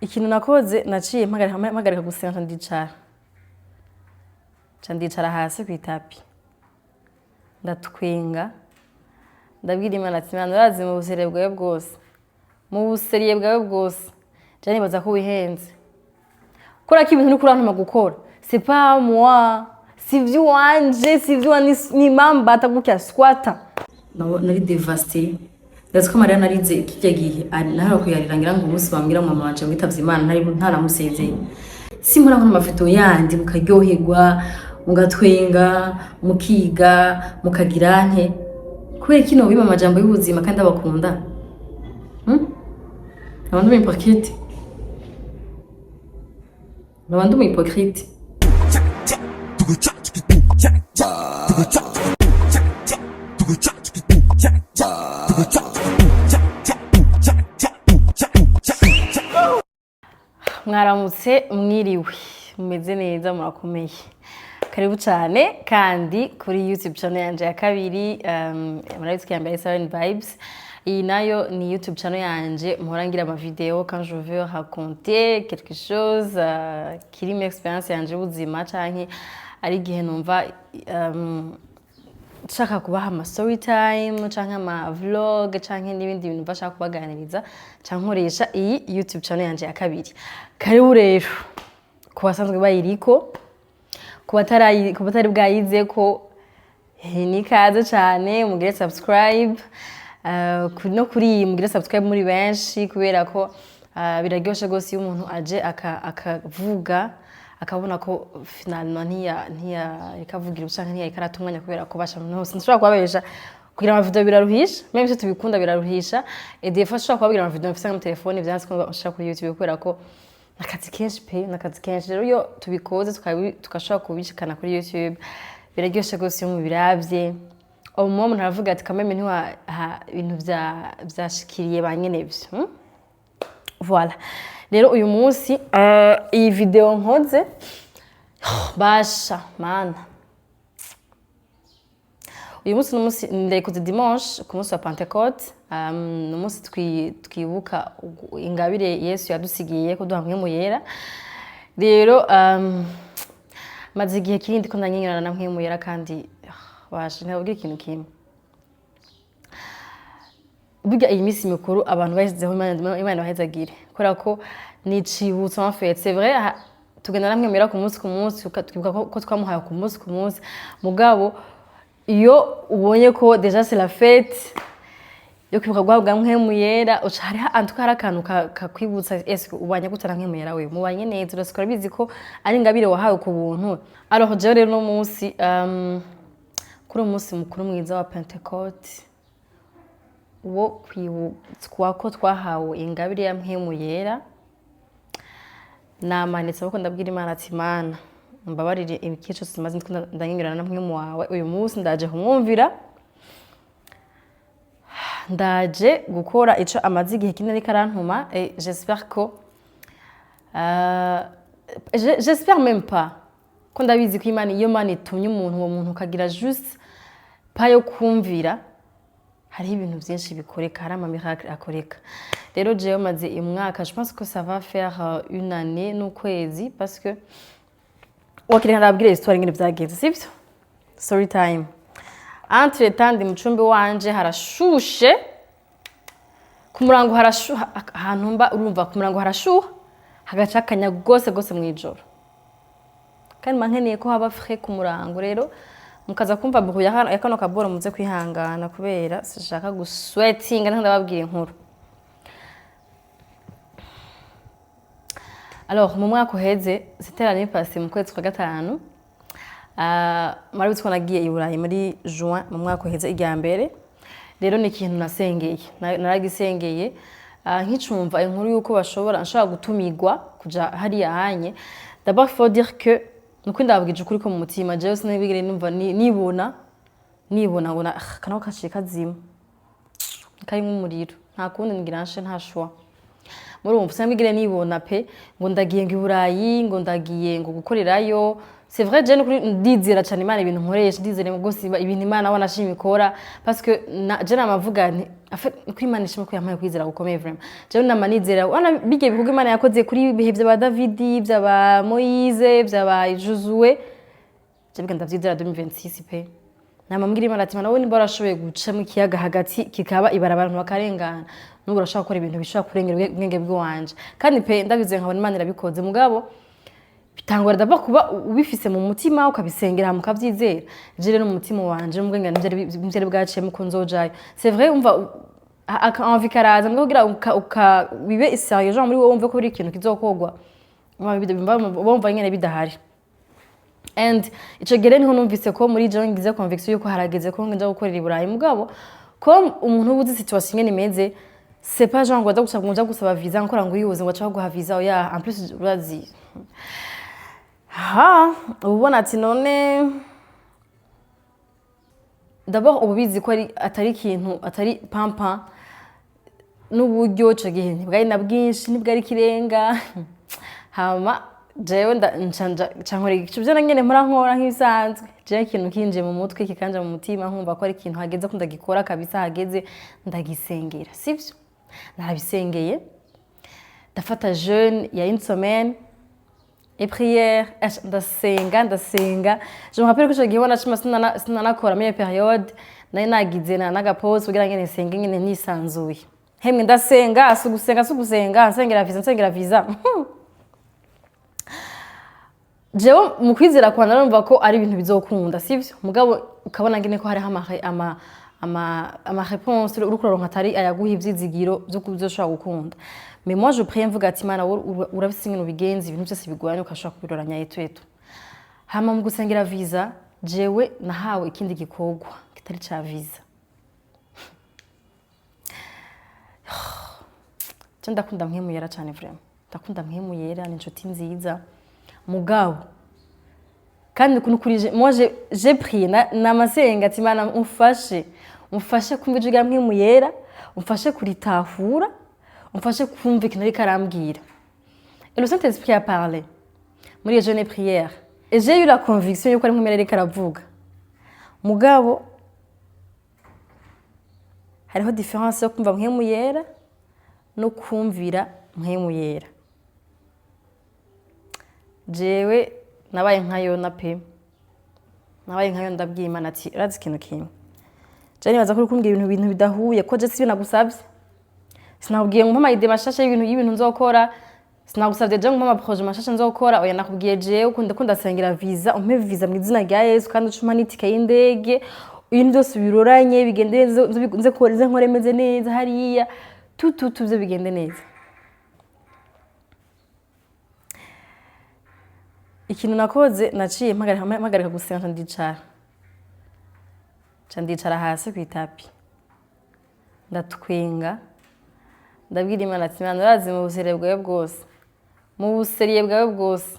ikintu nakoze naciye mpagarika gusenga ndicara hasi ku itapi ndatwenga ndabwira Imana ati Imana urazi mu buseriye bwawe bwose je nibaza ko wihenze kora ko ibintu uri kurantuma gukora c'est pas moi si vyuwanje si vyuwani ni mamba atagukia squatter nari dévasté ndazi ko Maria narize kijya gihe nahara kuyarirangira ngo umunsi bambwira mama wanje ngitavye Imana ntaramusezeye simura nko amafoto yandi mukaryoherwa mugatwenga mukiga mukagira nte kubera kino biba amajambo y'ubuzima kandi abakunda abantu b'hypocrite abantu b'hypocrite mwaramutse mwiriwe mumeze neza murakomeye karibu cyane kandi kuri YouTube channel yanje ya kabiri murabitse yambere 7 vibes iyi nayo ni YouTube channel yanje mpora ngira ama video quand je veux raconter quelque chose kiri mu experience yanje ubuzima canke ari gihe numva nshaka kubaha ama story time canke ama vlog canke n'ibindi bintu bashaka kubaganiriza canke nkoresha iyi YouTube channel yanje ya kabiri karibu rero kubasanzwe bayiriko kubatari bwayize ko ni kaze cyane mugire subscribe no kuri mugire subscribe muri benshi kubera ko biraryoshe gose iyo umuntu aje akavuga akabona ko finalement ntiya ikavugira usanka ntiya ikaratumwanya kubera ko basha ntose nshobora kubabesha kugira ama video biraruhisha même si tubikunda biraruhisha et des fois nshobora kubabwira ama video mfite mu telefone byanditse ko nshaka kuri YouTube kubera ko nakazi kenshi rero iyo tubikoze tukashobora kubishikana kuri YouTube biraryoshe gose iyo mubiravye umuntu aravuga ati kameme ntiwa ibintu byashikiriye banyenevyo voilà rero uyu munsi iyi video nkoze basha mana uyu munsi ndayikoze dimanche ku munsi wa Pentecote umunsi twibuka ingabire Yesu yadusigiye ko duhamwe mu yera rero maze igihe kirindi ko ndanyenyerana na mwe mu yera kandi washe ntabwo ikintu kimwe biga iyi minsi mikuru abantu bahizeho Imana bahezagire kora ko nicibutsa en fait c'est vrai tugenda namwe mera ku munsi twibuka ko twamuhaye ku munsi mugabo iyo ubonye ko déjà c'est la fête yo kwibuka guhabwa mwe yera ucari hari akantu kakwibutsa ese ubanye gutara mwe yera we mubanye neza urasikora bizi ko ari ingabire wahawe ku buntu alors je rero no munsi kuri umunsi mukuru mwiza wa Pentecote wo kwibutswa ko twahawe ingabire ya mwe yera namanitse ko ndabwira Imana ati Imana mbabarire ibikico simaze ndanyingirana na mwe wawe uyu munsi ndaje kumwumvira ndaje gukora ico amazi igihe kinini karantuma et j'espère que j'espère même pas ko ndabizi ko Imana iyo Imana itumye umuntu uwo muntu kagira juste pas yo kumvira hari ibintu byinshi bikoreka hari ama miracle akoreka rero jewe maze imwaka je pense que ça va faire une année n'ukwezi parce que wakire ndabwire histoire ngene byagenze sivyo story time entre temps ndi mucumbi wanje harashushe ku murango harashuha ahantu mba urumva ku murango harashuha hagacakanya gose mwijoro kandi mankeneye ko haba frais ku murango rero mukaza kumva bruit ya kano kaboro muze kwihangana kubera sishaka gusweatinga ndababwira inkuru alors mu mwaka uheze c'était l'année passée mu kwezi kwa gatanu marabitse ko nagiye i Burayi muri juin mu mwaka uheze ijya mbere rero ni ikintu nasengeye naragisengeye nkicumva inkuru yuko nshobora gutumigwa kuja hariya hanye d'abord faut dire que nuko ndabwije ukuri ko mu mutima jewe sinabigire numva nibona ngo kana kaciye kazima kari mu muriro nta kundi ngiranshe nta shwa muri uwo mfuse mbigire nibona pe ngo ndagiye ngo iburayi ngo ndagiye ngo gukorerayo c'est vrai je ndizera cyane Imana ibintu nkoresha ndizere mu gose ibintu Imana abona ashima ikora parce que je namavuga nti kuri Imana ishima ko yamaye kwizera gukomeye vraiment je namanizera wana bige bihugu Imana yakoze kuri bihe by'aba David by'aba Moise by'aba Josué je bigenda vyizera 2026 pe namambwira Imana ati Mana wowe nimba urashoboye guca mu kiyaga hagati kikaba ibarabara abantu bakarengana n'ubwo urashaka gukora ibintu bishobora kurengera ubwenge bw'wanje kandi pe ndabize nkabona Imana irabikoze mugabo bitangwa ndaba kuba ubifise mu mutima ukabisengera mukavyizera je rero mu mutima wanje n'ubwenge n'imvyere bwaciye muko nzojayo c'est vrai umva envie karaza mbwo kugira bibe sérieux genre muri wowe umve ko biri ikintu kizokogwa bumva nyene bidahari and ico gere niho numvise ko muri jewe ngize conviction yuko harageze ko nja gukorera iburayi mugabo ko umuntu ubuzi situation ngene imeze c'est pas genre ngo gusaba visa nkora ngo yibuze ngo acha guha visa oya en plus urazi ubona ati none d'abord ububizi ko atari ikintu atari pampa n'uburyo cyo gihe ntibwari na bwinshi ntibwari kirenga hama jewe ncankora igice nyene nkora nk'ibisanzwe jewe ikintu kinje mu mutwe kikanje mu mutima nkumva ko ari ikintu hageze ko ndagikora kabisa hageze ndagisengera sivyo narabisengeye ndafata jeune ya une semaine et prière ndasenga je me rappelle que je gihona chima sinanakora muri période nari nagize nagapose kugira ngene senge ngene nisanzuye hemwe ndasenga sugusenga nsengera visa jewe mu kwizera kwa narumva ko ari ibintu bizokunda sivyo mugabo ukabona ngene ko hari ama réponse urukuronka atari ayaguha ivyizigiro byo kuzoshobora gukunda mais moi je prie mvuga ati Mana urabisinkino bigenzi ibintu byose bigwanye ukashobora kubiroranya yetu hama mu gusengera visa jewe nahawe ikindi gikogwa kitari ca visa ndakunda mwemuyera cyane vraiment ndakunda mwemuyera ni inshuti nziza mugabo kandi kuri moi j'ai prié namasenga ati Mana umfashe kumva ijwi mwemuyera umfashe kuritahura umfashe kumva ikintu ari karambwira et le Saint-Esprit a parlé muri iyo jeune prière et j'ai eu la conviction yuko ari mwemuyera ari karavuga mugabo hariho différence yo kumva mwemuyera no kumvira mwemuyera jewe nabaye nkayo na pe nabaye nkayo ndabwiye Imana ati urazi ikintu kimwe je nibaza ko kumbwira ibintu bidahuye ko je si nagusabye sinabwiye ngo mpama ide mashasha y'ibintu nzokora sinagusabye je ngo mpama projet mashasha nzokora oya nakubwiye je ukunda sengera visa umpe visa mu izina rya Yesu kandi ucuma n'itike y'indege ibintu byose biroranye bigende nze nkore meze neza hariya tutu byo bigende neza ikintu nakoze naciye mpagarika gusenga ndicara hasi ku itapi ndatwenga ndabwira Imana ati Mana urazi mu buseriye bwawe bwose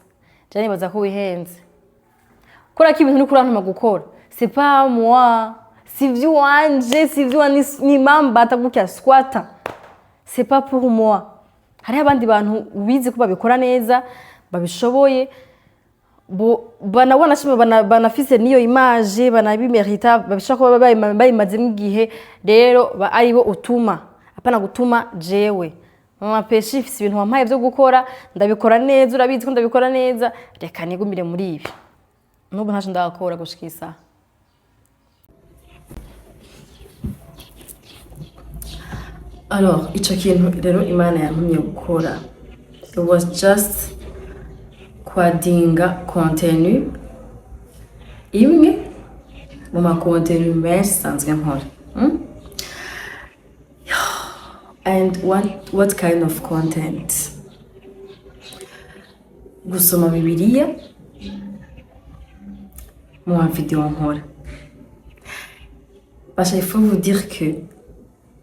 je nibaza ko wihenze kora ko ibintu uri kurantuma gukora c'est pas moi si vyuanje ni mamba atagukya squatter c'est pas pour moi hari abandi bantu ubizi ko babikora neza babishoboye banabona shima banafise niyo image banabimerita babishaka bayimaze n'igihe rero aribo utuma apana gutuma jewe mama peshi ifise ibintu wampaye byo gukora ndabikora neza urabizi ko ndabikora neza reka nigumire muri ibi n'ubu ntaje ndakora gushikisa alors ico kintu rero Imana yantumye gukora it was just kwadinga contenu imwe mu makontenu menshi sanzwe nkora and what kind of content gusoma Bibiliya mu video nkora parce qu'il faut vous dire que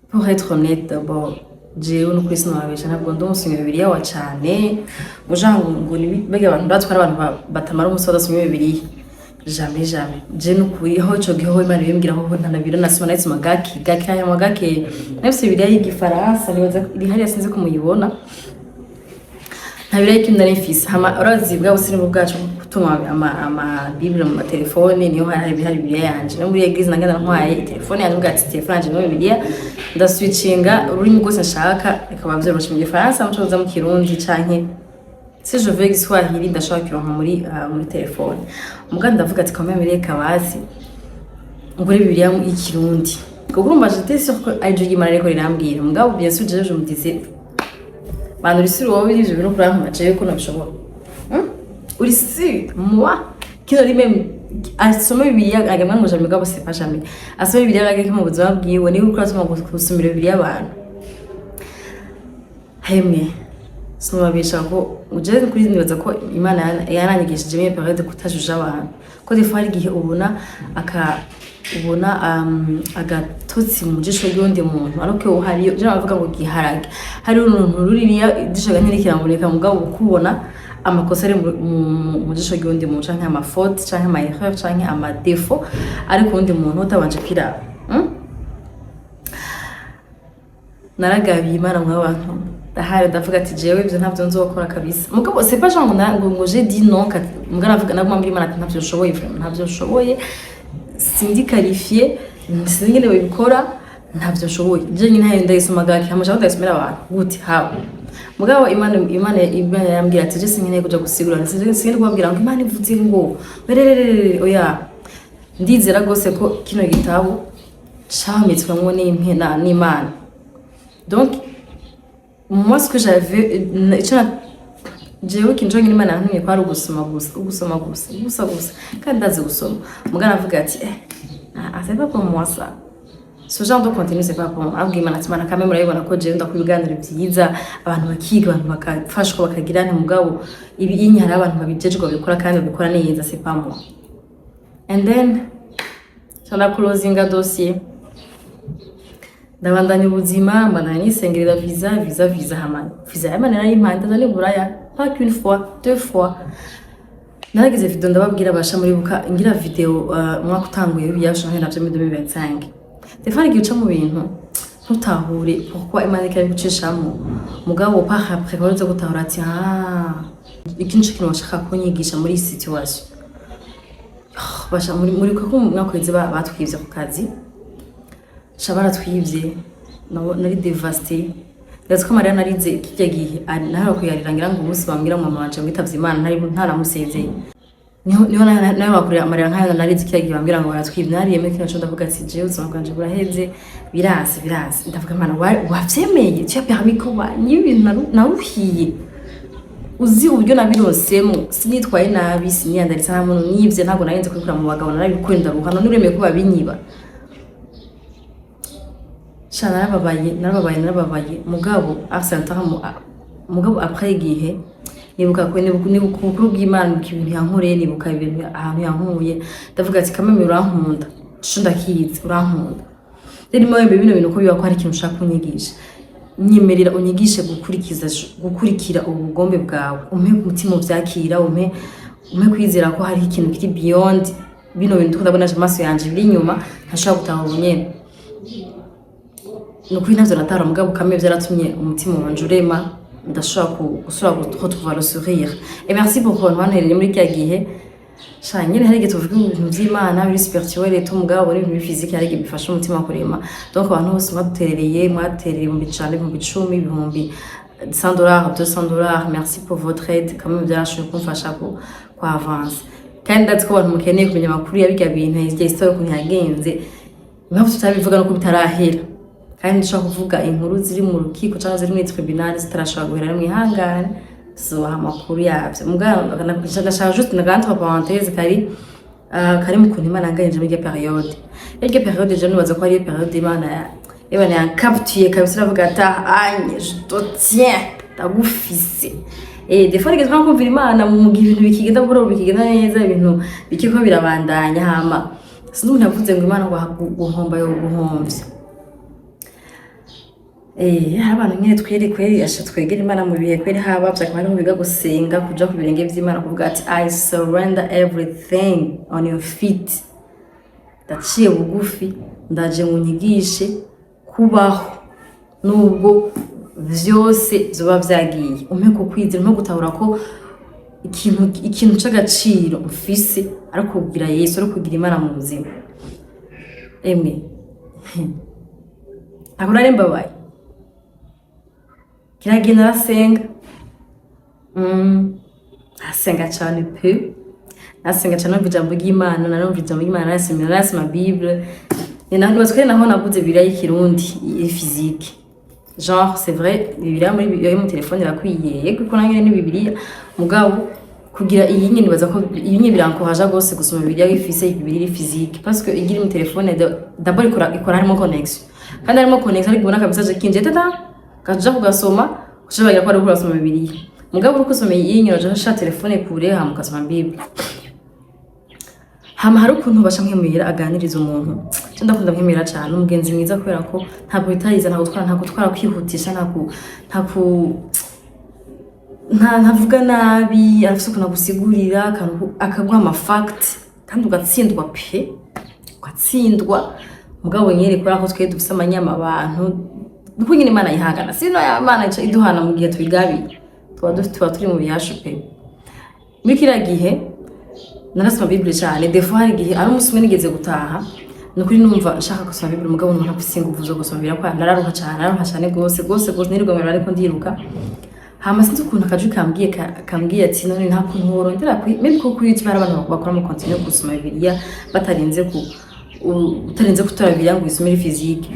pour être honnête d'abord jewe no kwisi nabesha ntabwo ndonsomye Bibiliya wa cyane ngo ni bege abantu batwara abantu batamara umusoda somye Bibiliya jamais je nukuri ho cyo giho Imana bimbwira ko ntanabira nasoma nasoma gaki aya magake nafse biriya y'igifaransa nibaza iri hariya sinzi ko muyibona ntabira y'iki ndarifise hama urazi bwa busini bwacu gutuma ama bible mu telefone niyo hari biriya yanje no muri eglise nagenda ntwaye telefone yanje bwati telefone yanje no biriya ndaswitchinga ururimi rwose nshaka ikaba byoroshe mu gifaransa mucoza mu kirundi canke si je veux Kiswahili ndashaka kironka muri telefone umuganda ndavuga ati quand même reka basi ngure bibiliya mu ikirundi kuko urumva j'étais sûr que aje Imana ariko rirambwira mugabo bien sûr je me disais bana uri wowe ivyo bintu kuri aho mace yuko nabishobora uri moi kino rimwe asoma bibiliya agamwe ngo jamais mugabo c'est pas jamais asoma bibiliya agake mu buzima bwiwe ni uko asoma gusumira bibiliya abantu hemwe sinubabisha ko uje kuri nibaza ko Imana yananyigishije mye periode kutajuja abantu ko defari gihe ubona agatotsi mu jisho y'undi muntu ariko uhari je bavuga ngo giharage hari umuntu ruriya dishaga ntirikiramboneka mugabo ukubona amakosa ari mu jisho y'undi muntu canke ama faute canke ama erreur canke ama défaut ariko undi muntu utabanje kwiraba naragabiye Imana mu abantu ahari ndavuga ati jewe ivyo ntavyo nzokora kabisa mugabo c'est pas genre ngo j'ai dit non mugana navuga naguma muri Imana ntavyo nshoboye ntavyo nshoboye sindi qualifié singene babikora ntavyo nshoboye je nyine hari ndayisoma gake hamusha ndayisomera abantu gute hawo mugabo Imana yambwira ati je singene kuja gusigura singene kubabwira ngo Imana ivuze ngo bererere oya ndizera gose ko kino gitabo camitswamwo n'impena n'Imana donc moi ce que j'avais jewe kinjonga n'Imana ntumye kwari gusoma gusa kandi ndazi gusoma mugana avuga ati c'est pas pour moi ça ce genre de contenu c'est pas pour moi abwi Imana timana kame murayibona ko jewe ndakubiganira byiza abantu bakiga abantu bakafashwa bakagirana mugabo ibi inyara abantu babijejwe babikora kandi babikora neza c'est pas moi and then sana closing a dossier ndabandanya ubuzima mbandanya nisengerera visa hamana visa yamana nari impanda zane buraya pas qu'une fois deux fois naragize video ndababwira basha muri buka ngira video mwaka utanguye biyashanye navyo muri 2025 Stefani gica mu bintu ntutahure pourquoi Imana ikari gucishamo mugabo pas après bazo gutahura ati ikintu kintu bashaka kunyigisha muri situation basha muri ko mwakweze batwivye ku kazi shabara twivye nari devasté ndazi ko Maria narize kijya gihe nahara kuyarirangira ngo umunsi bambwira mu mama wanje ngitavye Imana ntaramusezeye niho nayo bakurira Maria nkaya narize kijya gihe bambwira ngo baratwivye nari yemeye kino ndavuga ati je uzoma kwanje buraheze birase ndavuga Imana wavyemeye cyo permis ko ni ibintu naruhiye uzi uburyo nabirosemo sinitwaye nabi sinyandaritse hamwe nivye ntago narenze kwikura mu bagabo narabikwenda ruhano nuremeye ko babinyiba narababaye mugabo mugabo après igihe nibuka kuri bw'Imana ibintu yankoreye nibuka ibintu ahantu yankuye ndavuga ati kameme urankunda cyo ndakizi urankunda rero mo bino bintu ko biba ko hari ikintu ushaka kunyigisha nyemerera unyigishe gukurikira ubugombe bwawe umpe umutima ubyakira umpe kwizera ko hari ikintu kiri beyond bino bintu ndabona amaso yanje biri inyuma ntashaka gutaha ubunyene nukuri navyo natara mugabo kamwe byaratumye umutima wanje urema ndashaka gusura retrouver le sourire et merci pour votre manere muri cya gihe shanyene hari gihe tuvuga ibintu by'Imana biri spirituel et mugabo ni ibintu physique hari gihe bifasha umutima kurema donc abantu bose mwaterereye mu bicane mu bicumi ibihumbi $100 $200 merci pour votre aide kamwe byarashoboye kumfasha ko avance kandi ndazi ko abantu mukeneye kumenya amakuru yabiga bintu igihe histoire ko nyagenze impamvu tutabivuga no kubitarahera kandi nshaka kuvuga inkuru ziri mu rukiko cyangwa ziri mu tribunal zitarashaka guhera mu ihangane so amakuru yabyo muganga nagashaka juste entre parenthèse kari mu kuntu Imana nganje muri periode iyo periode je nubaza ko ari periode Imana yankaptuye kabisa avuga ata je te tiens tagufise des fois les gens kumvira Imana mu gihe ibintu bikigenda bukoro bikigenda neza ibintu bikiko birabandanya hama sinumva navuze ngo Imana ngo guhomba yo guhomvya hari abantu nyine kweri asha twegera Imana mu bihe kweri haba byakaba ariho biga gusenga kuja ku birenge by'Imana kuvuga ati I surrender everything on your feet. Ndaciye bugufi ndaje munyigishe kubaho nubwo vyose zoba vyagiye, umpe ko kwizera, umpe gutahura ko ikintu c'agaciro mfise ari kugira Yesu, ari kugira Imana mu buzima. Emwe ako nari mbabaye kiragenda arasenga asenga cyane pe, nasenga cyane numva ijambo ry'Imana, narumva ijambo ry'Imana, narasoma Bible, natwe naho naguze Bibiliya y'ikirundi physique. Genre c'est vrai Bibiliya muri mu telefone irakwiye kuko nange ni Bibiliya mugabo kugira iyi nyine baza ko iyi nyine birankoraje gose gusoma Bibiliya ifise Bibiliya physique parce que igiri mu telefone d'abord ikora harimo connexion kandi harimo connexion ariko ubona kabisa kinje tata kaja kugasoma kushabagira ko ari kurasoma Bibiliya mugabo uko usoma iyi nyine uraje telefone kure ha mukasoma Bible. Hama hari ukuntu basha nkemera aganiriza umuntu ndakunda nkemera cyane umugenzi mwiza kubera ko ntabwo bitariza ntabwo twara kwihutisha ntavuga nabi, arafise ukuntu agusigurira akaguha ama fact kandi ugatsindwa pe, ugatsindwa mugabo nyere kubera ko twe dufise amanyama abantu nuko nyine Imana yihangana sino Imana iduhana mu gihe twigabiye tuba turi mu biyashu pe. Muri kiriya gihe narasoma Bible cyane, des fois hari igihe ari umunsi umwe nigeze gutaha nukuri numva nshaka gusoma Bible mugabo numva ntafise ingufu zo gusoma Bibiliya kwa nararuha cyane gose nirigomera ariko ndiruka. Hama sinzi ukuntu akaju kambwiye ati none nta kuntu worondera maybe ko kuri YouTube abantu bakora mu continue gusoma Bibiliya batarinze kutora Bibiliya ngo isomere physique.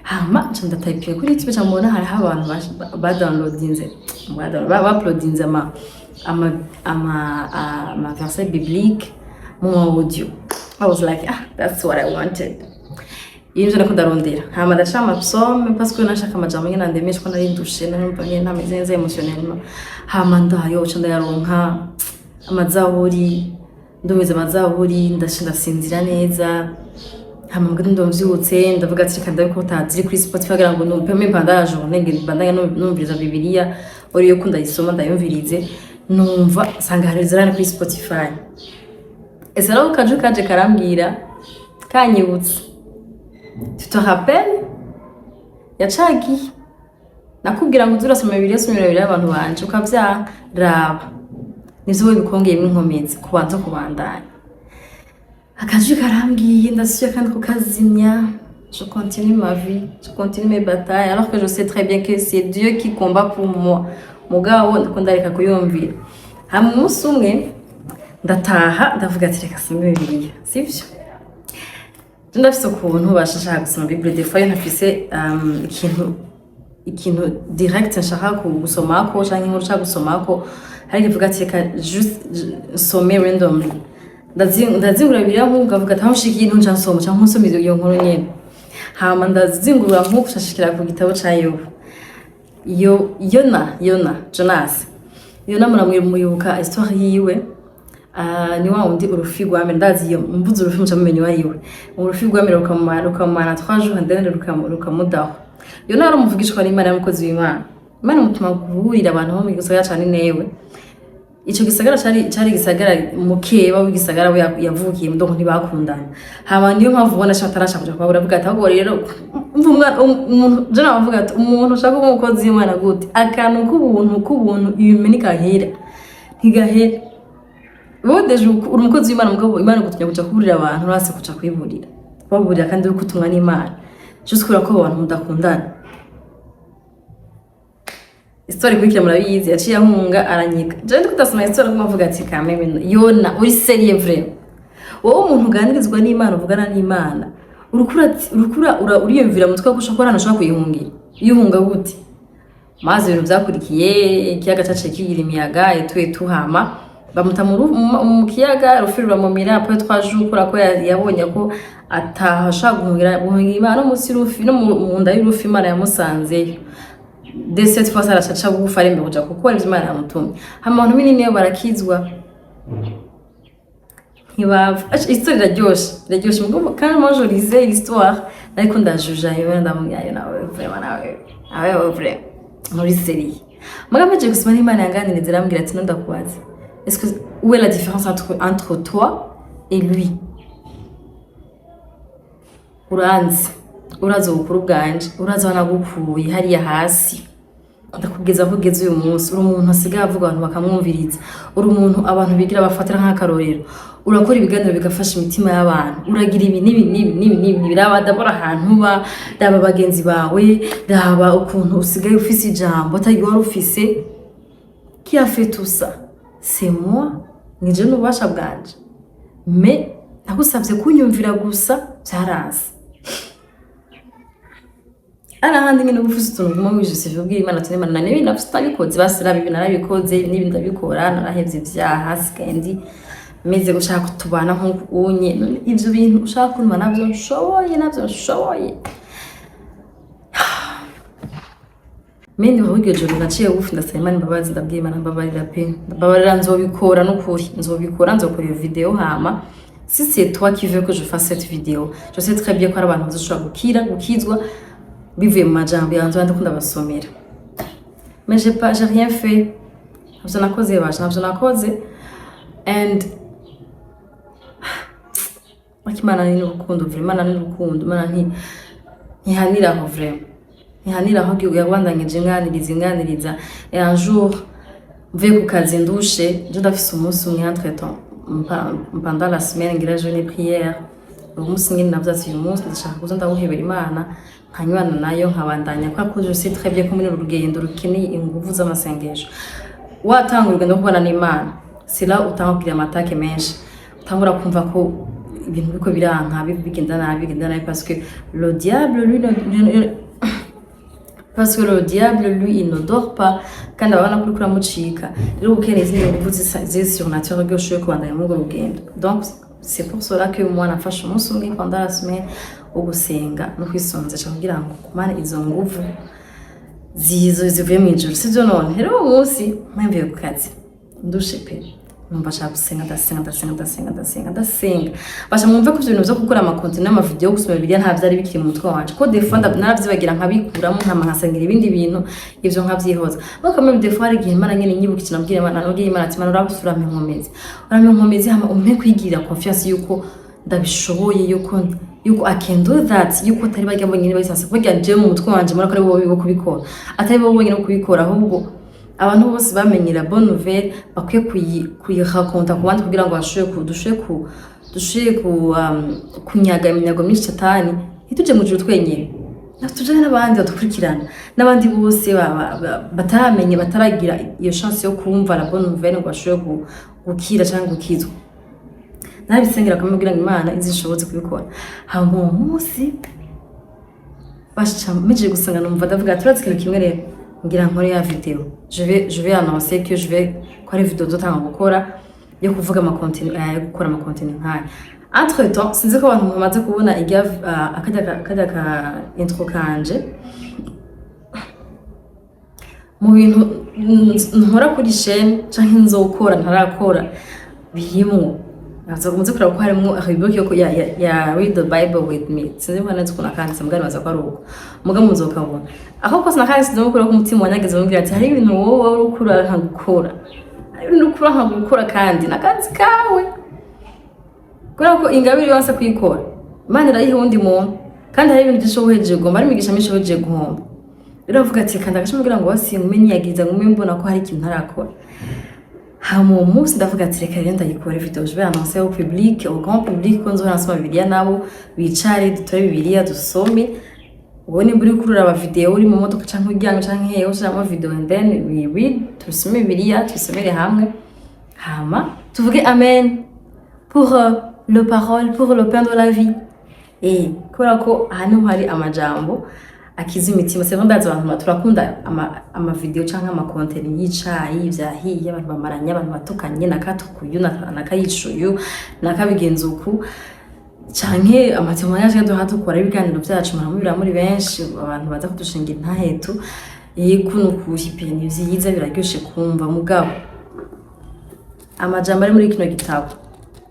Hama nca type kuri YouTube cyamubona hari abantu uploadinze ama verset biblique mu audio. I was like that's what I wanted. Yinjira ko ndarondera hama ndaca amapsome parce que nashaka amajambo nyine ndemesha ko nari ndushe numva nyine ntameze neza emotionnellement. Hama ndayo ndayaronka amazaburi ndomeze amazaburi ndasinzira neza. Hama mbwa ndomvyutse ndavuga ati reka ndabe ko taziri kuri Spotify kugira ngo numpe pendant la journée ngende bandanya numviriza Bibiliya uriyo ko ndayisoma ndayumvirize numva sanga hari zirana kuri Spotify. Ese rero kaje karambwira kanyibutse tu te rappelles yacagi nakubwira ngo uzurasoma Bibiliya somera Bibiliya abantu banje ukavyaraba nivyo bikongeye inkomezi kubanza kubandanya. Akaje karambwiye ndasuye kandi kukazimya. Je continue ma vie, je continue mes batailles alors que je sais très bien que c'est Dieu qui combat pour moi. Mugabo ndakundareka kuyumvira. Hamwe umunsi umwe ndataha ndavuga ati reka some Bibiliya sivyo. Ndafise ukuntu bashaka gusoma Bible des fois ntafise ikintu direct nshaka gusomako canke inkuru nshaka gusomako hari ivuga ati reka just some randomly. Ndazingura Bibiliya nkuvuga ati aho shiki ikintu nsoma canke nsoma iyo nkuru nyene. Hama ndazingura nkushashikira ku gitabo ca Jonas. Yona muramwibuka histoire yiwe. Ni wa undi urufi rwame ndazi iyo mbuze urufi mucamenye wariwe. Urufi rwame rukamana 3 jours ndende rukamudaho. Yona ari umuvugishwa n'Imana y'umukozi w'Imana. Imana mutuma guhurira abantu bo mu gisagara cyane newe. Ico gisagara cari gisagara mukeba w'igisagara we yavukiye ndonko ntibakundana. Haba niyo mpavu ubona shatarasha kuja kwabura avuga ati ahubwo rero umuntu je navuga ati umuntu ushaka umukozi w'Imana gute akantu k'ubuntu ibimenika hera ntigahera. Bodeje uri umukozi w'Imana mugabo Imana gutunya kuja kuburira abantu rase kuja kwiburira baburira kandi uri kutumwa n'Imana jusqu'ura ko abantu mudakundana. Histoire kwikira murabizi yaciye ahunga aranyiga. Je ndi kutasoma histoire kumavuga ati kameme Yona uri sérieux vrai. Wowe umuntu uganirizwa n'Imana uvugana n'Imana urukura uriyumvira mutwe ko ushaka hano ushaka kuyihungira. Yihunga gute? Maze ibintu byakurikiye ikiyaga cace kigira imiyaga etwe tuhama bamuta mu kiyaga rufirura mu mirapo twajukura ko yabonye ko atahasha guhungira Imana musi rufi no mu nda y'urufi Imana yamusanze. De cette fois aracaca bugufa arembe kuja kuko ari Imana yamutumye. Hama abantu binini niyo barakizwa. Histoire iraryoshe mugabo kandi moi je lisais l'histoire ariko ndajuja yewe ndamubyaye nawe vraiment nawe abaye vrai muri série mugambe je gusoma n'Imana yanganiriza arambwira ati ndakubaza est-ce que où est la différence entre toi et lui uraza ubukuru bwanje uraza wanagukuye hariya hasi ndakugeza kugeza uyu munsi uri umuntu asigaye avuga abantu bakamwumviriza uri umuntu abantu bigira bafatira nk'akarorero urakora ibiganiro bigafasha imitima y'abantu uragira ibi nibi biraba dabora ahantu ba daba bagenzi bawe daba ukuntu usigaye ufise ijambo atagiye wari ufise qui a fait tout ça c'est moi nije n'ubasha bwanje mais nagusabye kunyumvira gusa byarazi arahandi nyine ubufuse utuntu guma wijuse ubwira Imana ati Imana nani nafite nabikoze basira bibi narabikoze n'ibindi ndabikora narahevye ibyaha sikendi meze gushaka kutubana nk'unye ivyo bintu ushaka kunuma navyo nshoboye Mende wahugiye joro naciye ufu ndasaba Imana imbabazi ndabwiye Imana mbabarira pe mbabarira nzobikora n'ukuri nzobikora iyo video hama si c'est toi qui veux que je fasse cette vidéo je sais très bien ko ari abantu bazoshobora gukizwa bivuye mu majambo yanzu ndakunda basomera mais j'ai rien fait navyo nakoze and Imana ni urukundo vraiment ni urukundo Imana ntihaniraho vraiment ntihaniraho gihugu yabandanyije nganiriza et un jour mvuye ku kazi ndushe je ndafise umunsi umwe entre temps pendant la semaine ngira jeûne et prière umunsi ngine navyatsi uyu munsi ndashaka kuza ndawuhebera Imana nkanywana nayo nkabandanya kwa ko je sais très bien ko muri urugendo rukeneye ingufu z'amasengesho watanga urugendo kubana n'Imana c'est là utangukira amatake menshi utangura kumva ko ibintu biko biranka bigenda nabi parce que le diable lui il ne dort pas kandi abana kuri kuramucika rero ukeneye izindi ngufu ziri surnaturel goshoye kubandanya mu rugendo donc c'est pour cela que moi nafashe umunsi umwe pendant la semaine ugusenga no kwisonzesha kugira ngo kumane izo nguvu zivuye mu ijuru sivyo none rero umunsi mpemviye ku kazi ndushe pe numva shaka gusenga ndasenga basha mwumve ko ibintu byo gukora amakonti n'amavideo gusoma Bibiliya nta byari bikiri mu mutwe wanje ko defo naravyibagira nkabikuramo nkasengera ibindi bintu ivyo nkavyihoza bako même defo hari igihe Imana nyene nyibuka ikintu nabwira Imana nabwiye Imana ati Imana urabusura nkomezi hama umpe kwigira confiance yuko ndabishoboye yuko I can do that yuko tari bajya mbonyine bayisanse kugira je mu mutwe wanje muri ko ari bo kubikora atari bo bonyine kubikora ahubwo abantu bose bamenyera bonne nouvelle bakwiye kuyirakonta ku bandi kugira ngo dushoye kunyaga iminyago myinshi satani ituje mu juru twenyine natujane n'abandi badukurikirana n'abandi bose batamenye bataragira iyo chance yo kumva la bonne nouvelle ngo bashoye gukira cyangwa gukizwa nabisengera kumbwira ngo Imana izishobotse kubikora ha mu munsi basha meje gusanga numva ndavuga turatse ikintu kimwe rero ngira nkore ya video je vais annoncer que je vais quoi les vidéos d'autant gukora yo kuvuga gukora ama contenu nkaya entre temps sinzi ko abantu bamaze kubona igihe akajya ka intro kanje mu bintu nkora kuri chaîne cyangwa nzokora ntarakora birimo nazo kumuze kura ko harimo ahibuke ko ya read the Bible with me sinzi ko nanze kuna kandi samugani baza ko aruko muga muzokabona aho ko sinakandi sinzi ko umutima wanyageze mumbira ati hari ibintu wowe urukura nkagukora hari ibintu ukura nkagukora kandi nakazi kawe kora ko ingabiri yose kwikora Imana irayihe undi muntu kandi hari ibintu byishoboheje gomba ari migisha mishoboheje guhomba rero avuga ati kandi agashobogira ngo wasi ngumenye yagiza ngume mbona ko hari ikintu ntarakora hamo umunsi ndavuga ati reka rero ndayikora video je vais annoncer au public au grand public ko nzora nasoma Bibiliya nabo bicare dutore Bibiliya dusome ubone buri kurura aba video uri mu modoka cyangwa ujyanye cyangwa hehe ushyiramo video and then we read tusome Bibiliya tusomere hamwe hama tuvuge amen pour le parole pour le pain de la vie kubera ko hano hari amajambo akiza imitima se ndaza abantu turakunda ama video cyangwa ama content yicayi byahiye abantu bamaranya abantu batukanye nakatukuyu nakayishuyu nakabigenzuku canke amatemo yaje duhatukora ibiganiro byacu muramubira muri benshi abantu baza kudushingira ntahetu kuno kuhipeni vyiza biraryoshe kumva mugabo amajambo ari muri kino gitabo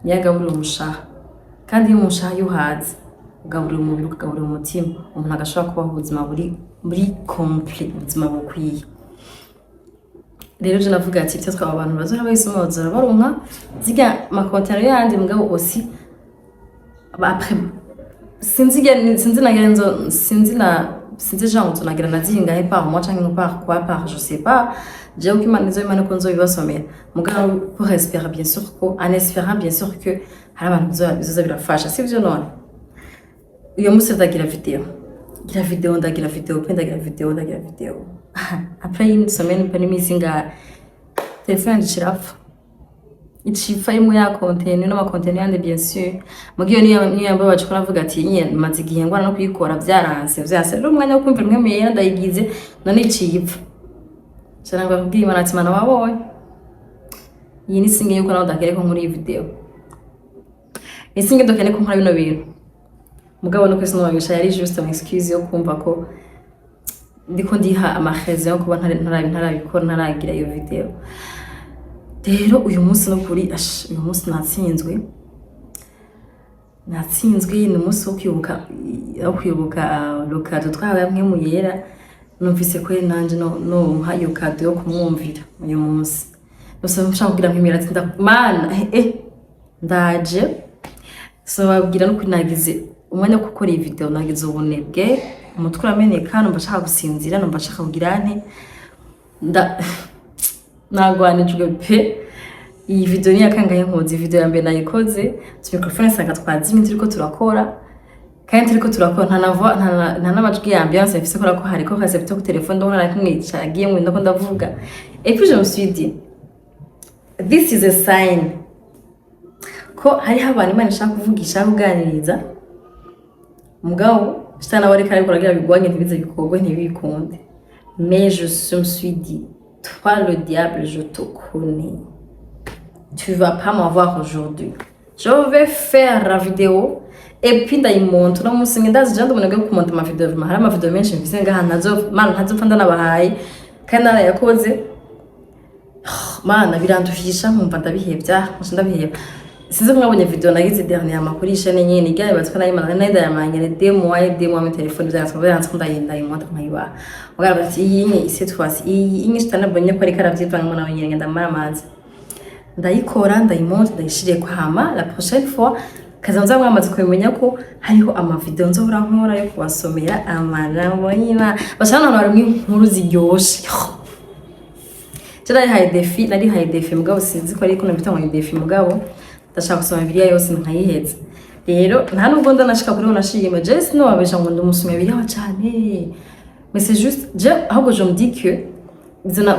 yagaburira umushaha kandi iyo umushaha yuhaze ugaburira umubiri ugaburira umutima umuntu agashobora kubaho ubuzima buri muri complete ubuzima bukwiye. Rero je navuga ati byo twaba abantu bazora bayisoma bazora baronka ziga makontero yandi mugabo aussi après sinzi genre tunagira nazinga par mois cyangwa par quoi par je sais pas je uko imana izobimana ko nzobibasomera mugabo pour espérer bien sûr ko en espérant bien sûr que hari abantu bizoza birafasha sivyo none uyo musi ndagira video ndagira video après une semaine pas n'imisi nga telefone ndishirafa ichifa imwe ya content no ma content yandi bien sûr mugiyo niyo yamba bacu kuravuga ati nyine maze igihe ngwana no kuyikora byaranse rero umwanya wo kumvira umwe meye ndayigize none iciyipfa cyane ngo kubwira imana ati mana waboye iyi ni singe yuko nawe ndakere ko muri iyi video isinge ndokene ko nkora bino bintu mugabo no kwese no babisha yari juste une excuse yo kumva ko ndiko ndiha amaheze yo kuba ntarabikora ntaragira iyo video. Rero uyu munsi no kuri uyu munsi natsinzwe ni umunsi wo kwibuka lokado twabaye mwe mu yera numvise ko nanje no hayo kado yo kumwumvira uyu munsi nose mshaka kugira nkimira ati mana ndaje so babwira no kwinagize umwanya wo gukora iyi video nagize ubunebwe umutwe urameneka numva nshaka gusinzira numva nshaka kugira nte nagwanijwe pe iyi video ni yakangaye nkoze video ya mbere nayikoze microphone sanga twazimye turiko turakora kandi turiko turakora nta n'amajwi ya ambiance mfise ko hariko kaze ku telefone ndabona ari kumwica agiye mu ndako ndavuga et puis je me suis dit this is a sign ko hari abantu Imana ishaka kuvugisha kuganiriza mugabo Shitana wari kare kuragira bigwanye ntibize bikogwe ntibikunde. Mais je me suis dit, toi le diable, je te connais. Tu vas pas m'avoir aujourd'hui. Je vais faire la vidéo et puis ndayimonte no musi ngendazi jando munege kumonta ama video mahara ama video menshi mfise ngaha ntazopfa ndanabahaye kandi yakoze mana biranduhisha nkumva ndabihebya ndabiheba. Sinzi mwabonye video nagize dernier makurisha nyene igaye batwa nayimana naida yamanyere demo mu telefone byansaba ndayimonta nkayiba. Mugara bati iyi cette fois iyi shitana bonye ko ari karavyivanga mwana wenyene ndamara amazi. Ndayikora ndayimonta ndayishiriye kwa hama la prochaine fois kazanza mwamaze kumenya ko hariho ama video nzobura nkora yo kubasomera amarabo nyina bashana abantu inkuru ziryoshe. Nari haye defi mugabo sinzi ko ariko nabita ngo defi mugabo ndashaka gusoma Bibiliya yose nkayiheza. Rero nta nubwo ndanashika kuri unashima just no abesha ngo ndamusoma Bibiliya cyane. Mais c'est juste ahubwo je me dis que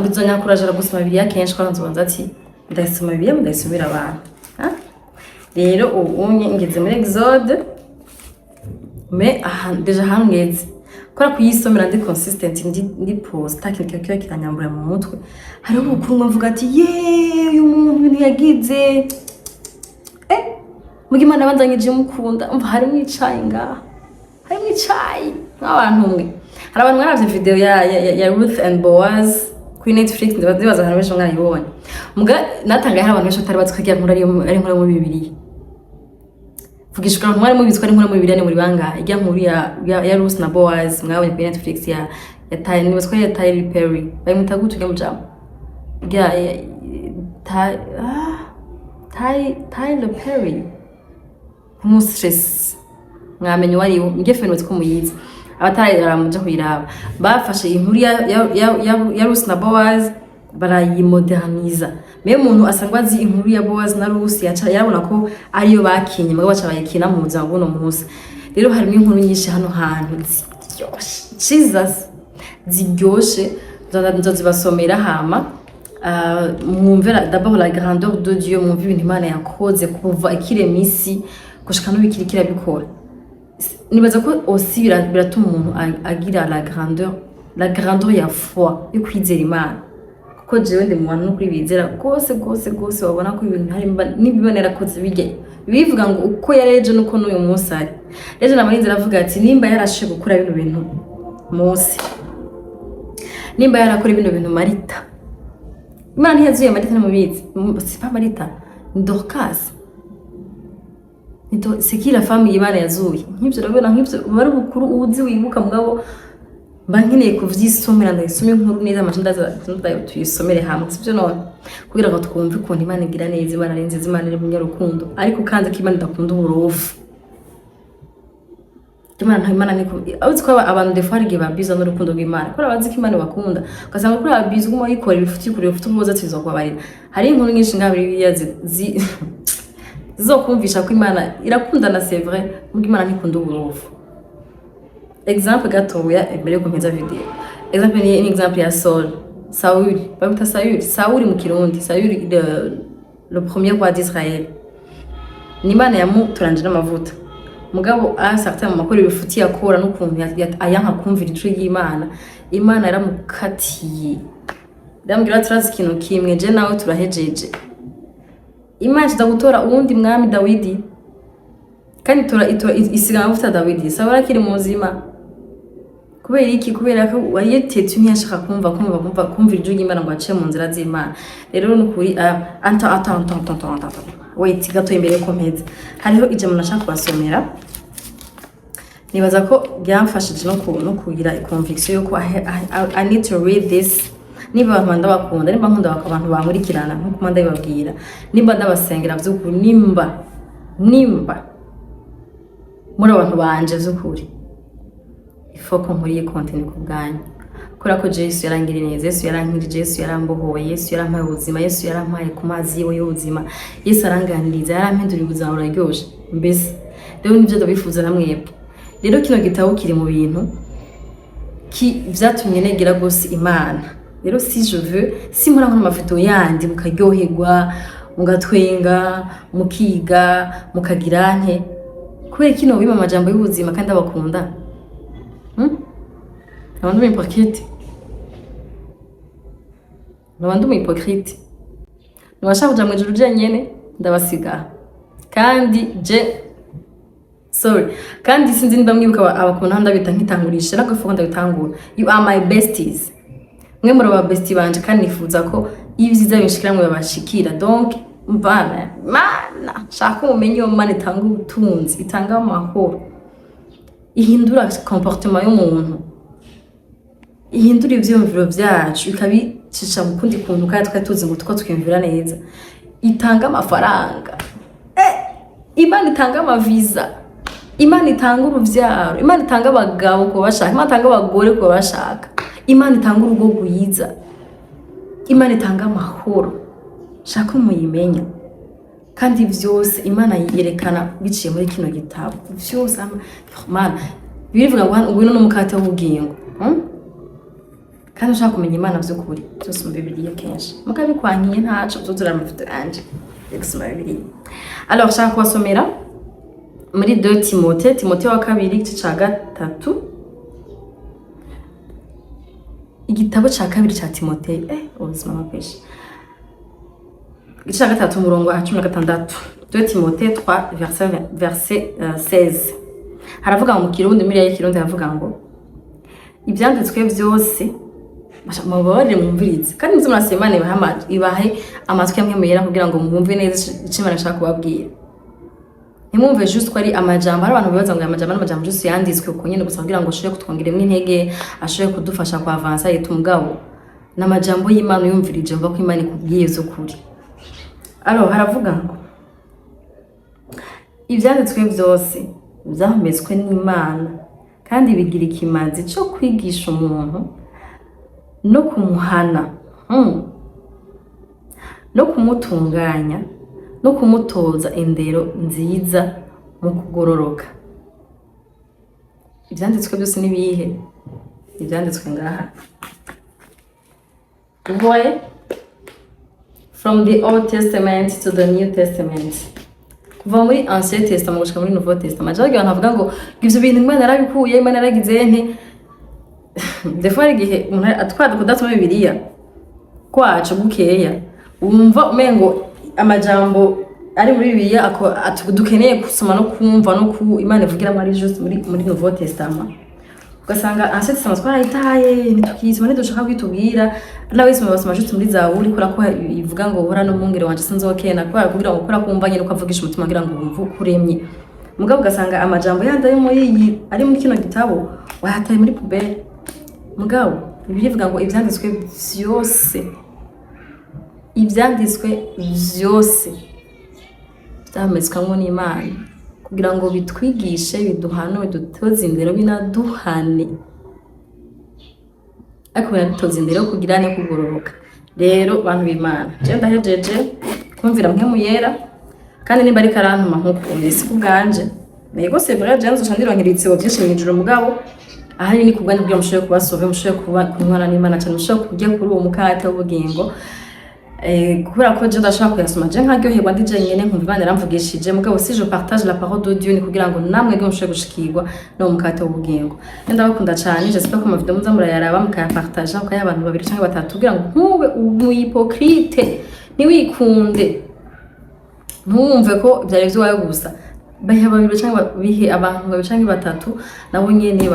bizonya kuraje gusoma Bibiliya kenshi kwa nzonza ati ndasoma Bibiliya ndasomera abantu. Rero ubu ngeze muri Exode mais déjà hangeze kora kuyisomera ndi consistent ndi post takike kiranyambura mu mutwe hari ubukuru mvuga ati uyu muntu yagize mugimana banzanyije mukunda umva hari mwicaye ngaha hari mwicaye nk'abantu mwe hari abantu mwaravye video ya Ruth and Boaz kuri Netflix ndibaza hari benshi mwarayibonye muga natangaye hari abantu benshi atari batwikiye nkuru ari nkuru mu Bibiliya Fugishukana mwari mubitswa ari nkuru mu Bibiliya ni muri bangahe ijya nkuru ya Ruth na Boaz mwabonye kuri Netflix ya Tyler nibaswa ya Tyler Perry bayimuta gutuge mujamo Tyler Perry stress mwamenye wari ngefe n'utwo muyizi abatari aramuja kuyiraba bafashe inkuru ya Ruth na Boaz barayimoderniza me muntu asangwa azi inkuru ya Boaz na Ruth yarabona ko ariyo bakinye mugabo baca bayikina mu buzima bw'uno munsi. Rero harimo inkuru nyinshi hano hantu Jesus ziryoshe nzozibasomera hama mwumvira d'abord la grandeur de Dieu mwumva ibintu Imana yakoze kuva ikiremisi gushika no bikirikira bikora. Nibaza ko aussi biratuma umuntu agira la grandeur ya foi yo kwizera Imana kuko jewe ndi mu bantu kuri bizera gose wabona ko ibintu hari nibibonera ko zibige bivuga ngo uko yareje nuko n'uyu munsi ari reje namarinze ravuga ati nimba yarashe gukora bino bintu Mose nimba yarakora bino bintu Marita Imana yazuye Marita no mubizi c'est pas Marita Dorcas c'est qui la femme Imana yazuye nk'ibyo rabona nk'ibyo bari bukuru uzi wibuka mugabo mba nkeneye kuvyisomera ndayisome inkuru neza amajenda tuyisomere hamwe sivyo none kugira ngo twumve ukuntu Imana igira neza Imana ari nziza Imana iri munyarukundo ariko kandi ko Imana idakunda uburofu Imana niko abuzi ko abantu defarige babiza n'urukundo rw'Imana ko abazi ko Imana bakunda ugasanga kuri ababiza ugumo yikora ibifuti kuri ibifuti ubuza tizo kwabarira hari inkuru nyinshi ngabiri zizokumvisha ko Imana irakunda na c'est vrai mu Imana ntikunda uburofu. Exemple gatoya imbere ko mpeza video. Exemple ni exemple ya Saul bamwita Saul mu Kirundi Saul le premier roi d'Israël. Ni Imana yamuturanje n'amavuta. Mugabo certain mu makuru bifuti yakora n'ukuntu ayanka kumvira ijwi y'Imana. Imana yaramukatiye. Ndambwira turazi ikintu kimwe je nawe turahejeje. Imana izagutora uwundi mwami Dawidi. Kandi isiga amavuta Dawidi. Saul akiri muzima. Kubera iki kubera ko wayetetse ntiyashaka kumvira ijwi y'Imana ngo ace mu nzira z'Imana. Rero n'ukuri attends. Wait gato imbere ko mpeze. Hariho ijambo nashaka kubasomera. Nibaza ko byamfashije no kugira conviction yuko I need to read this. Niba abantu ndabakunda nimba nkunda abantu bankurikirana nkuko manda bibabwira nimba ndabasengera by'ukuri nimba muri abantu banje by'ukuri ifoko nkuriye content ku bwanyu kora ko Yesu yarangiriye neza Yesu yarankirije Yesu yarambohoye Yesu yarampaye ubuzima Yesu yarampaye ku mazi yiwe y'ubuzima Yesu aranganiriza yarampinduriye ubuzima buraryoshe mbese rero nibyo ndabifuza namwebwe rero kino gitabo kiri mu bintu vyatumye negera gose Imana rero si je veux si muri amafoto yandi mukaryoherwa mugatwenga mukiga mukagira nte kubera kino bima amajambo y'ubuzima kandi abakunda Nabandu hypocrite Nubashaka kuja mwijuru jenyene ndabasiga kandi kandi sinzi niba mwibuka abakunda ndabita nkitangurisha nagafuka ndabitangura you are my besties mwe muri aba bestie banje kandi nifuza ko ibyiza binshikira mwe babashikira donc mbana mana shaka umenye yo Mana itanga ubutunzi itanga amahoro ihindura comportement y'umuntu ihindura ivyumviro byacu ikabicisha mu kundi kuntu kandi twatuzi ngo twimvira neza itanga amafaranga Imana itanga amaviza Imana itanga uruvyaro Imana itanga abagabo ko bashaka Imana itanga abagore ko bashaka Imana itanga urugo rwiza Imana itanga amahoro shaka muyimenya kandi vyose Imana yerekana biciye muri kino gitabo vyose Mana birivuga ngo ngwino n'umukate w'ubugingo kandi ushaka kumenya Imana by'ukuri byose mu Bibiliya kenshi mukabikwankiye ntaco tuzura amafoto anje exma Bibiliya alors shaka kubasomera muri 2 Timothée wa kabiri igice ca gatatu igitabo ca kabiri ca Timothée ubuzima bw'ejo igice ca gatatu umurongo wa 16 2 Timothée 3 verset 16 haravuga mu Kirundi muri ya Kirundi haravuga ngo ibyanditswe byose mubabare mumvirize kandi muzi murasema ibahe amatwi amwe muyera kugira ngo mwumve neza icyo Imana ishaka kubabwira ntimwumve juste ko ari amajambo hari abantu bibaza ngo amajambo juste yanditswe uko nyine gusa kugira ngo ashobore kutwongeremo intege ashobore kudufasha ku avancer yita umugabo n'amajambo y'Imana yumvirije mva ko Imana ikubwiye z'ukuri alors haravuga ngo ibyanditswe byose byahumetswe n'Imana kandi bigira ikimanzi cyo kwigisha umuntu no kumuhana no kumutunganya no kumutoza indero nziza mu kugororoka ibyanditswe byose nibihe ibyanditswe ngaha voyez from the Old Testament to the New Testament kuva muri Ancien Testament gushika muri Nouveau Testament jaga abantu bavuga ngo ivyo bintu Imana yarabikuye Imana yaragize nte defari gihe atwada kudatuma Bibiliya kwacu gukeya umva umengo amajambo ari muri Bibiliya dukeneye kusoma no kumva no ku Imana ivugira muri juste muri Nouveau Testament ugasanga Ancien Testament twarayitaye ntitukizima ntidushaka kwitubwira nawe isoma basoma juste muri Zaburi kora ko ivuga ngo uhora no mungere wanje sinzokena kwa kugira ngo kora kumva nyine ukavugisha umutima ngira ngo umvu kuremye mugabo ugasanga amajambo yanda yo muri ari muri kino gitabo wahataye muri poubelle mugabo Bibiliya ivuga ngo ivyanditswe vyose vyametswamwo n'Imana kugira ngo bitwigishe, biduhane, bidutoze indero, binaduhane, ariko binadutoze indero kugira ne kugororoka. Rero bantu b'Imana, je ndahejeje kumvira mpemu yera, kandi nimba ari karantuma nkuko ndisi kubganje nego c'est vrai je nzo ndironkeritse byinshi mu ijuru mugabo ahari ni kubganje bwo mushoye kubasove mushoye kuba kumwana n'Imana cyane mushoye kujya kuri uwo mukate w'ubugingo kubera ko je ndashaka kuyasoma je nkaryoherwa ndije nyene nkumva Imana yaramvugishije mugabo si je partage la parole de Dieu ni kugira ngo namwe bwo mushoye gushikirwa no mukate w'ubugingo. Ndabakunda cyane, j'espère ko mu video muza murayaraba mukayapartage ukaya abantu babiri cyangwa batatu kugira ngo ntube umuhypocrite niwikunde ntumve ko byari byo gusa bahe babiri cyangwa bihe abantu babiri cyangwa batatu nabo nyene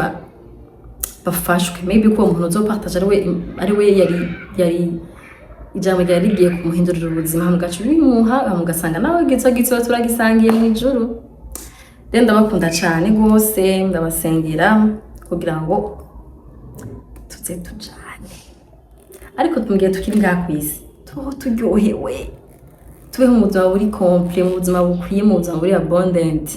bafashwe, maybe ko umuntu uzopartage ari we yari ijambo ryari rigiye kumuhindurira ubuzima mugacu bimuha mugasanga nawe gitso turagisangiye mu ijuru. Rero ndabakunda cyane gose, ndabasengera kugira ngo tuze tujane, ariko tumgiye tukiri ngakwisi turyohewe, tube mu buzima buri complet, mu buzima bukwiye, mu buzima buri abundant,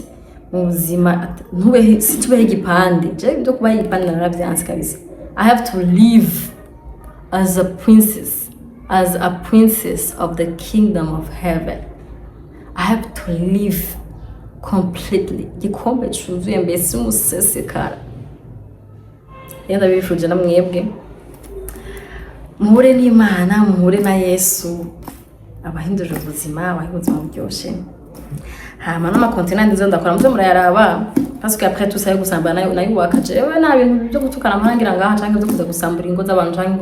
mu buzima ntube sitube igipande. Je byo kuba igipande naravyanse kabisa. I have to live as a princess of the kingdom of heaven. I have to live completely. Gikombe cyuzuye mbese umusesekara. Yenda bifuje na mwebwe muhure n'Imana, muhure na Yesu, abahindurira ubuzima buryoshe. Hama no makontinent nzo ndakora mzo murayaraba parce que après tout ça gusambana nayo wakaje we na bintu byo gutukana amarangira ngaha canke byo kuza gusambura ingo z'abantu canke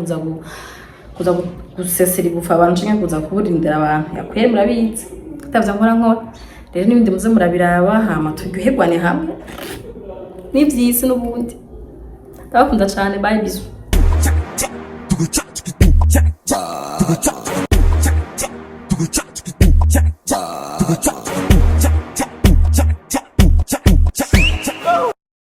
kuza gusesera ibufa abantu canke kuza kuburindira abantu yakwiye murabizi tavya nkora. Rero n'ibindi muze murabiraba hama turyoherwane hamwe n'ivyisi n'ubundi. Ndabakunda cyane, bye bisu.